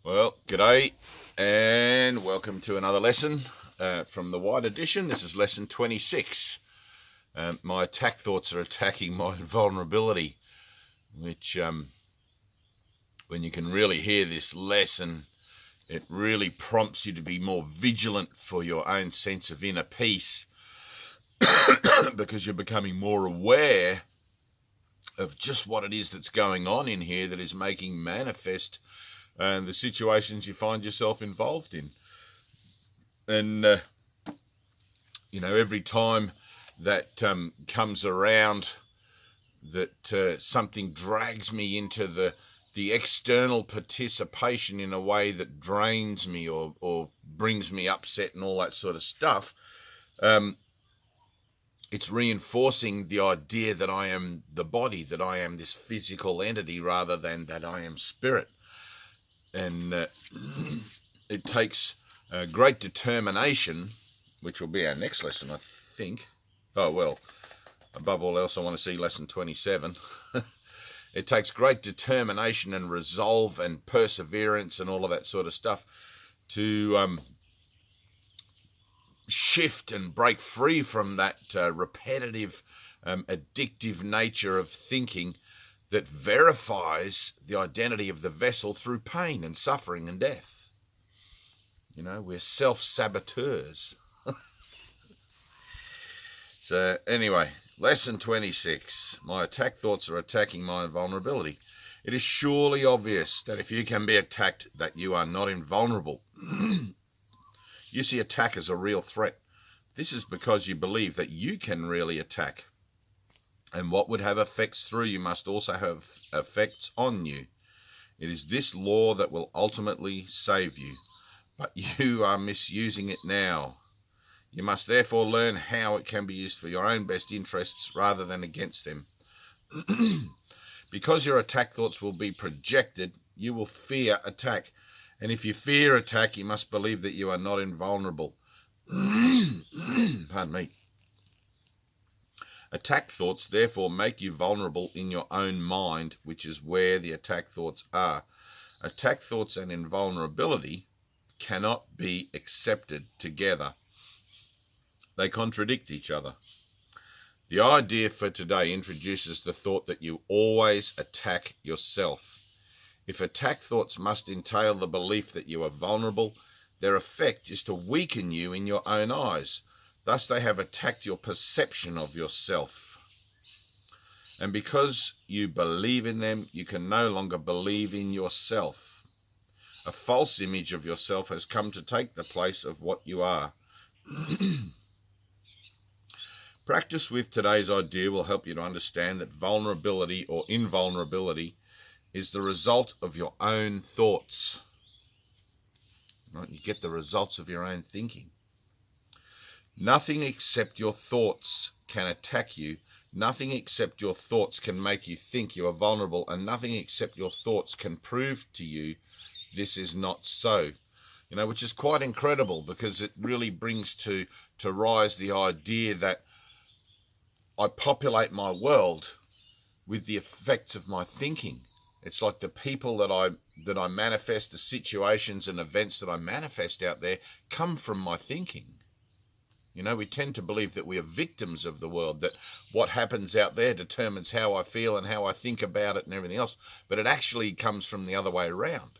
Well, g'day and welcome to another lesson from the White Edition. This is lesson 26. My attack thoughts are attacking my invulnerability, which when you can really hear this lesson, it really prompts you to be more vigilant for your own sense of inner peace because you're becoming more aware of just what it is that's going on in here that is making manifest and the situations you find yourself involved in. And, every time that comes around that something drags me into the external participation in a way that drains me or brings me upset and all that sort of stuff, it's reinforcing the idea that I am the body, that I am this physical entity rather than that I am spirit. And it takes great determination, which will be our next lesson, I think. Oh, well, above all else, I want to see lesson 27. It takes great determination and resolve and perseverance and all of that sort of stuff to shift and break free from that repetitive, addictive nature of thinking that verifies the identity of the vessel through pain and suffering and death. We're self-saboteurs. So anyway, lesson 26. My attack thoughts are attacking my invulnerability. It is surely obvious that if you can be attacked, that you are not invulnerable. You see attack as a real threat. This is because you believe that you can really attack. And what would have effects through you must also have effects on you. It is this law that will ultimately save you, but you are misusing it now. You must therefore learn how it can be used for your own best interests rather than against them. Because your attack thoughts will be projected, you will fear attack. And if you fear attack, you must believe that you are not invulnerable. Pardon me. Attack thoughts therefore make you vulnerable in your own mind, which is where the attack thoughts are. Attack thoughts and invulnerability cannot be accepted together. They contradict each other. The idea for today introduces the thought that you always attack yourself. If attack thoughts must entail the belief that you are vulnerable, their effect is to weaken you in your own eyes. Thus, they have attacked your perception of yourself. And because you believe in them, you can no longer believe in yourself. A false image of yourself has come to take the place of what you are. Practice with today's idea will help you to understand that vulnerability or invulnerability is the result of your own thoughts. Right? You get the results of your own thinking. Nothing except your thoughts can attack you. Nothing except your thoughts can make you think you are vulnerable, and nothing except your thoughts can prove to you this is not so. Which is quite incredible because it really brings to rise the idea that I populate my world with the effects of my thinking. It's like the people that I manifest, the situations and events that I manifest out there come from my thinking. We tend to believe that we are victims of the world, that what happens out there determines how I feel and how I think about it and everything else. But it actually comes from the other way around.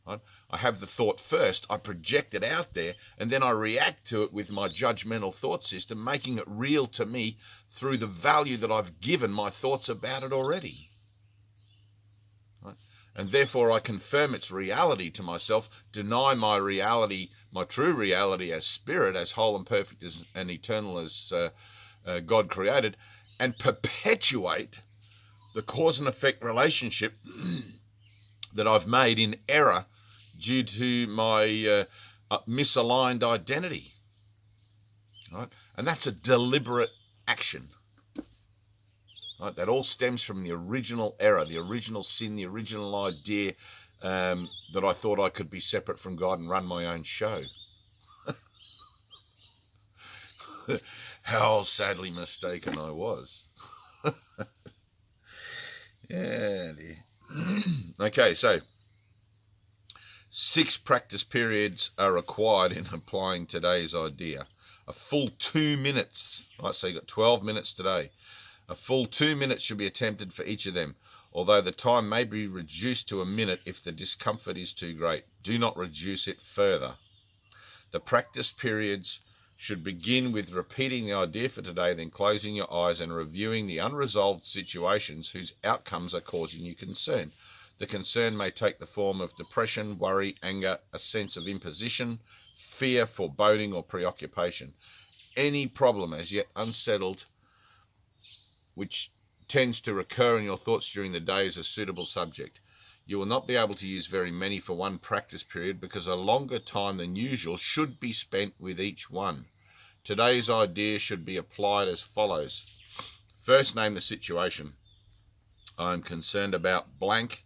Right? I have the thought first, I project it out there, and then I react to it with my judgmental thought system, making it real to me through the value that I've given my thoughts about it already. Right? And therefore I confirm its reality to myself, deny my reality, my true reality as spirit, as whole and perfect and eternal as God created, and perpetuate the cause and effect relationship that I've made in error due to my misaligned identity. Right? And that's a deliberate action. Right? That all stems from the original error, the original sin, the original idea that I thought I could be separate from God and run my own show. How sadly mistaken I was. Yeah, dear. Okay, so 6 practice periods are required in applying today's idea. A full 2 minutes, right? So you got 12 minutes today. A full 2 minutes should be attempted for each of them, although the time may be reduced to a minute if the discomfort is too great. Do not reduce it further. The practice periods should begin with repeating the idea for today, then closing your eyes and reviewing the unresolved situations whose outcomes are causing you concern. The concern may take the form of depression, worry, anger, a sense of imposition, fear, foreboding, or preoccupation. Any problem as yet unsettled, which tends to recur in your thoughts during the day, is a suitable subject. You will not be able to use very many for one practice period because a longer time than usual should be spent with each one. Today's idea should be applied as follows. First, name the situation. I'm concerned about blank.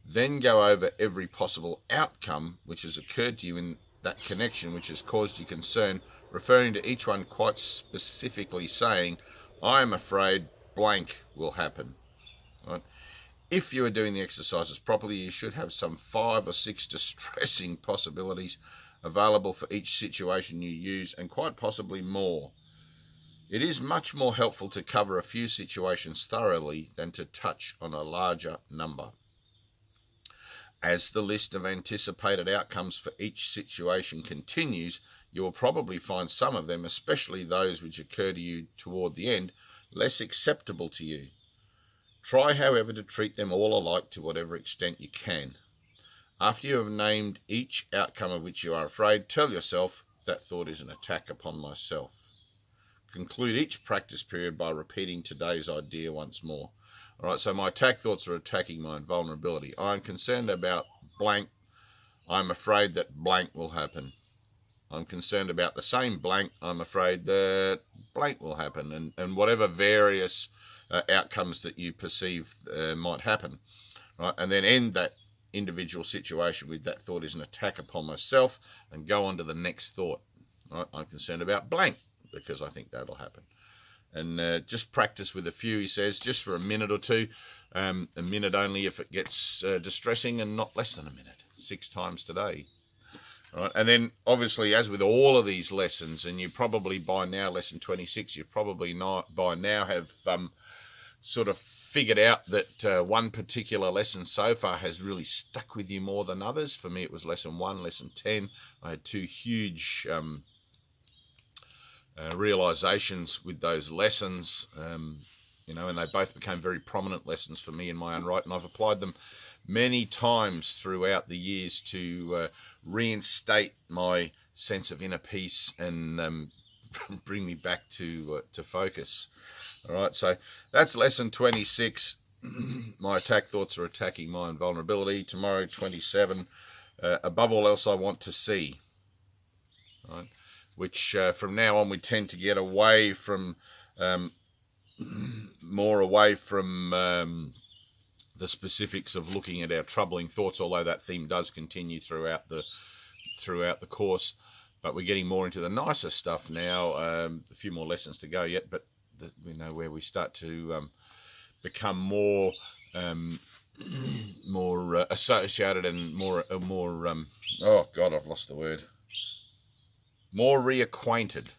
Then go over every possible outcome which has occurred to you in that connection which has caused you concern, referring to each one quite specifically, saying, I am afraid blank will happen. Right? If you are doing the exercises properly, you should have some 5 or 6 distressing possibilities available for each situation you use, and quite possibly more. It is much more helpful to cover a few situations thoroughly than to touch on a larger number. As the list of anticipated outcomes for each situation continues, you will probably find some of them, especially those which occur to you toward the end, less acceptable to you. Try, however, to treat them all alike to whatever extent you can. After you have named each outcome of which you are afraid, tell yourself, that thought is an attack upon myself. Conclude each practice period by repeating today's idea once more. All right, so my attack thoughts are attacking my invulnerability. I'm concerned about blank. I'm afraid that blank will happen. I'm concerned about the same blank. I'm afraid that blank will happen, and whatever various outcomes that you perceive might happen, right? And then end that individual situation with that thought is an attack upon myself, and go on to the next thought. Right? I'm concerned about blank because I think that'll happen. And just practice with a few, he says, just for a minute or two, a minute only if it gets distressing, and not less than a minute, 6 times today. Right. And then obviously, as with all of these lessons, and you probably by now, lesson 26, you probably not by now have sort of figured out that one particular lesson so far has really stuck with you more than others. For me, it was lesson 1, lesson 10. I had 2 huge realizations with those lessons, and they both became very prominent lessons for me in my own right, and I've applied them many times throughout the years to reinstate my sense of inner peace and bring me back to focus. All right, so that's lesson 26. My attack thoughts are attacking my invulnerability. Tomorrow, 27. Above all else, I want to see. All right, which from now on we tend to get away from, more away from the specifics of looking at our troubling thoughts, although that theme does continue throughout the course. But we're getting more into the nicer stuff now. A few more lessons to go yet, but where we start to become more associated and more oh God, I've lost the word. More reacquainted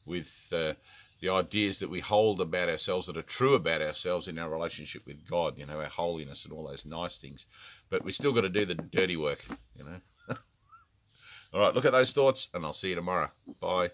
with the ideas that we hold about ourselves, that are true about ourselves in our relationship with God, our holiness and all those nice things. But we still got to do the dirty work, All right, look at those thoughts, and I'll see you tomorrow. Bye.